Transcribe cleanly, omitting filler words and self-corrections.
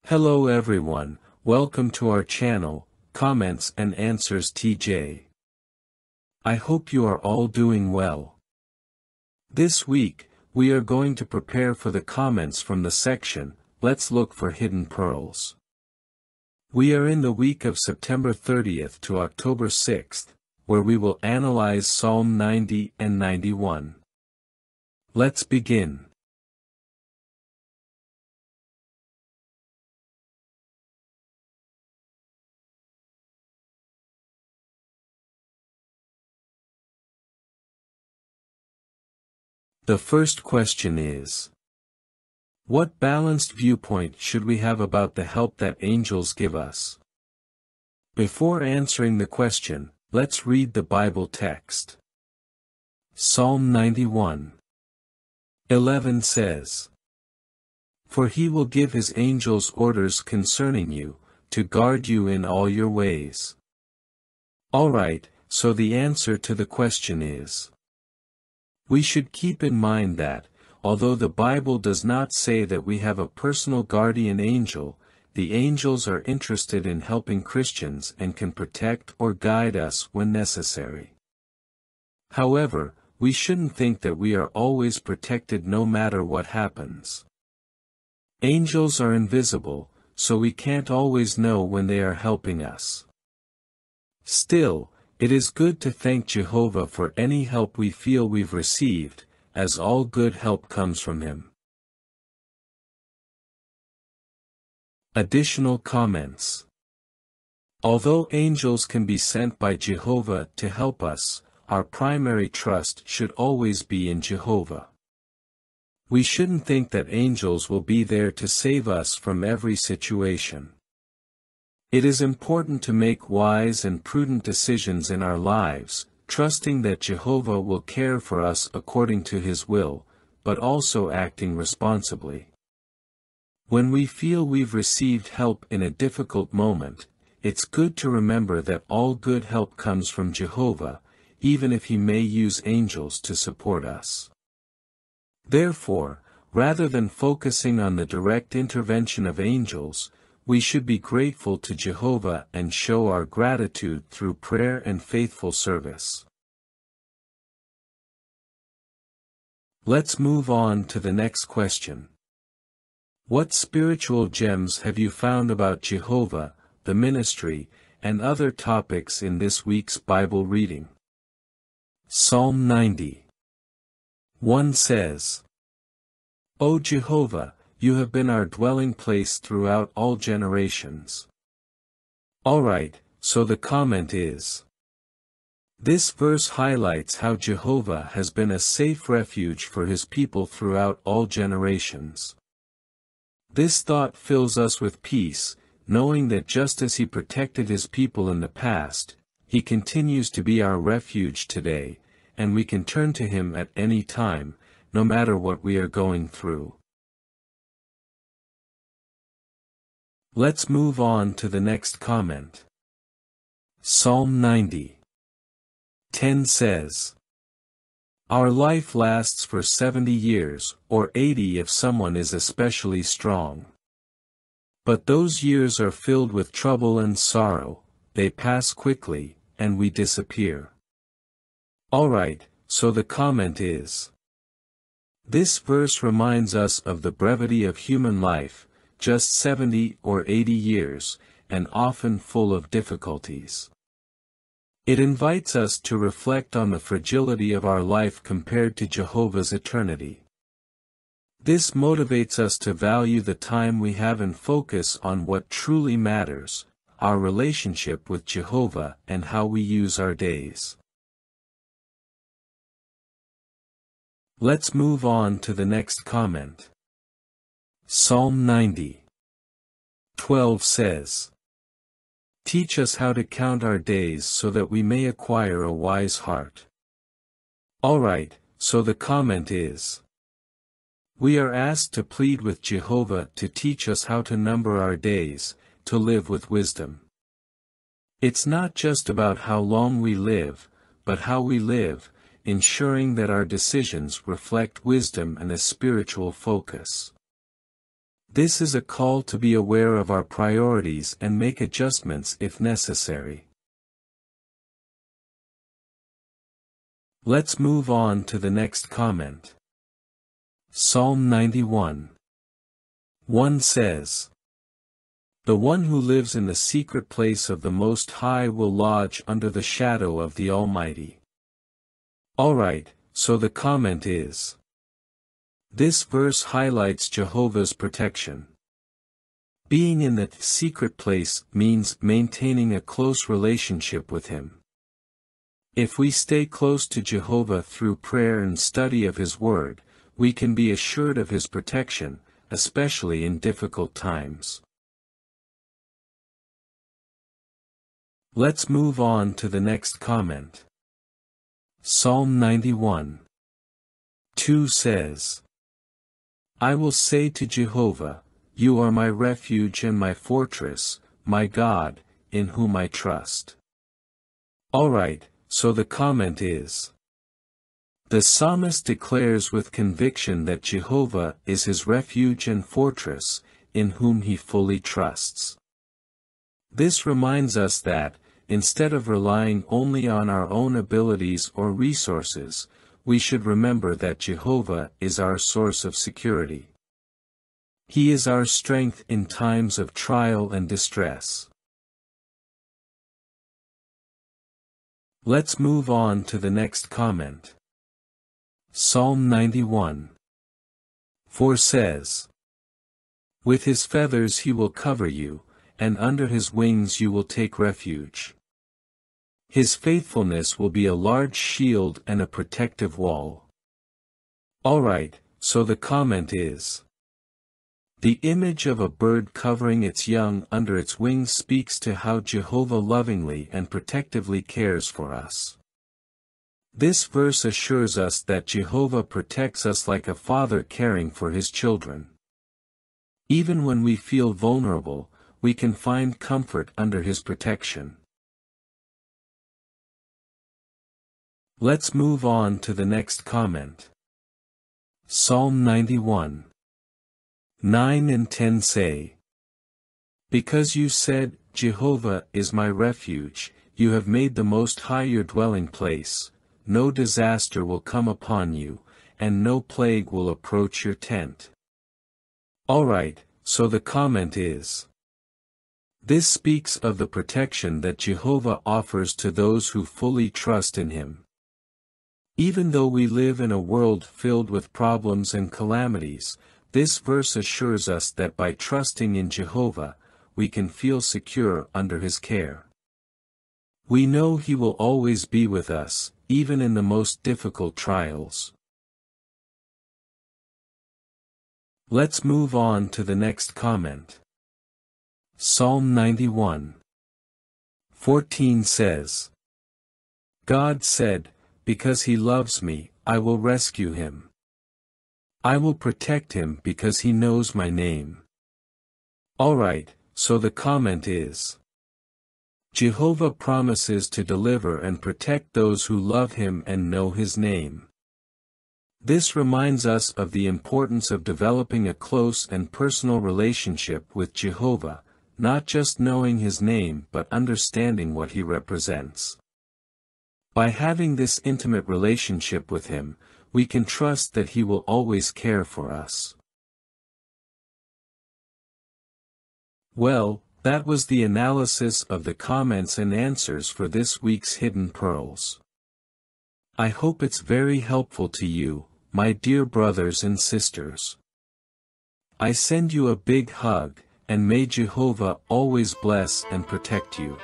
Hello everyone, welcome to our channel, Comments and Answers TJ. I hope you are all doing well. This week, we are going to prepare for the comments from the section, Let's Look for Hidden Pearls. We are in the week of September 30th to October 6th, where we will analyze Psalm 90 and 91. Let's begin. The first question is: what balanced viewpoint should we have about the help that angels give us? Before answering the question, let's read the Bible text. Psalm 91:11 says, "For he will give his angels orders concerning you, to guard you in all your ways." Alright, so the answer to the question is: we should keep in mind that, although the Bible does not say that we have a personal guardian angel, the angels are interested in helping Christians and can protect or guide us when necessary. However, we shouldn't think that we are always protected no matter what happens. Angels are invisible, so we can't always know when they are helping us. Still, it is good to thank Jehovah for any help we feel we've received, as all good help comes from Him. Additional comments. Although angels can be sent by Jehovah to help us, our primary trust should always be in Jehovah. We shouldn't think that angels will be there to save us from every situation. It is important to make wise and prudent decisions in our lives, trusting that Jehovah will care for us according to His will, but also acting responsibly. When we feel we've received help in a difficult moment, it's good to remember that all good help comes from Jehovah, even if He may use angels to support us. Therefore, rather than focusing on the direct intervention of angels, we should be grateful to Jehovah and show our gratitude through prayer and faithful service. Let's move on to the next question. What spiritual gems have you found about Jehovah, the ministry, and other topics in this week's Bible reading? Psalm 90:1 says, "O Jehovah, you have been our dwelling place throughout all generations." Alright, so the comment is: this verse highlights how Jehovah has been a safe refuge for His people throughout all generations. This thought fills us with peace, knowing that just as He protected His people in the past, He continues to be our refuge today, and we can turn to Him at any time, no matter what we are going through. Let's move on to the next comment. Psalm 90:10 says, "Our life lasts for 70 years, or 80 if someone is especially strong. But those years are filled with trouble and sorrow, they pass quickly, and we disappear." Alright, so the comment is: this verse reminds us of the brevity of human life, just 70 or 80 years, and often full of difficulties. It invites us to reflect on the fragility of our life compared to Jehovah's eternity. This motivates us to value the time we have and focus on what truly matters, our relationship with Jehovah and how we use our days. Let's move on to the next comment. Psalm 90:12 says, "Teach us how to count our days so that we may acquire a wise heart." Alright, so the comment is: we are asked to plead with Jehovah to teach us how to number our days, to live with wisdom. It's not just about how long we live, but how we live, ensuring that our decisions reflect wisdom and a spiritual focus. This is a call to be aware of our priorities and make adjustments if necessary. Let's move on to the next comment. Psalm 91. 1 says, "The one who lives in the secret place of the Most High will lodge under the shadow of the Almighty." Alright, so the comment is, this verse highlights Jehovah's protection. Being in the secret place means maintaining a close relationship with Him. If we stay close to Jehovah through prayer and study of His Word, we can be assured of His protection, especially in difficult times. Let's move on to the next comment. Psalm 91. 2 says, "I will say to Jehovah, you are my refuge and my fortress, my God, in whom I trust." Alright, so the comment is, the psalmist declares with conviction that Jehovah is his refuge and fortress, in whom he fully trusts. This reminds us that, instead of relying only on our own abilities or resources, we should remember that Jehovah is our source of security. He is our strength in times of trial and distress. Let's move on to the next comment. Psalm 91. 4 says, "With his feathers he will cover you, and under his wings you will take refuge. His faithfulness will be a large shield and a protective wall." Alright, so the comment is, the image of a bird covering its young under its wings speaks to how Jehovah lovingly and protectively cares for us. This verse assures us that Jehovah protects us like a father caring for his children. Even when we feel vulnerable, we can find comfort under his protection. Let's move on to the next comment. Psalm 91. 9 and 10 say, "Because you said, Jehovah is my refuge, you have made the Most High your dwelling place, no disaster will come upon you, and no plague will approach your tent." Alright, so the comment is, this speaks of the protection that Jehovah offers to those who fully trust in Him. Even though we live in a world filled with problems and calamities, this verse assures us that by trusting in Jehovah, we can feel secure under His care. We know He will always be with us, even in the most difficult trials. Let's move on to the next comment. Psalm 91. 14 says, "God said, because he loves me, I will rescue him. I will protect him because he knows my name." Alright, so the comment is, Jehovah promises to deliver and protect those who love him and know his name. This reminds us of the importance of developing a close and personal relationship with Jehovah, not just knowing his name but understanding what he represents. By having this intimate relationship with him, we can trust that he will always care for us. Well, that was the analysis of the comments and answers for this week's Hidden Pearls. I hope it's very helpful to you, my dear brothers and sisters. I send you a big hug, and may Jehovah always bless and protect you.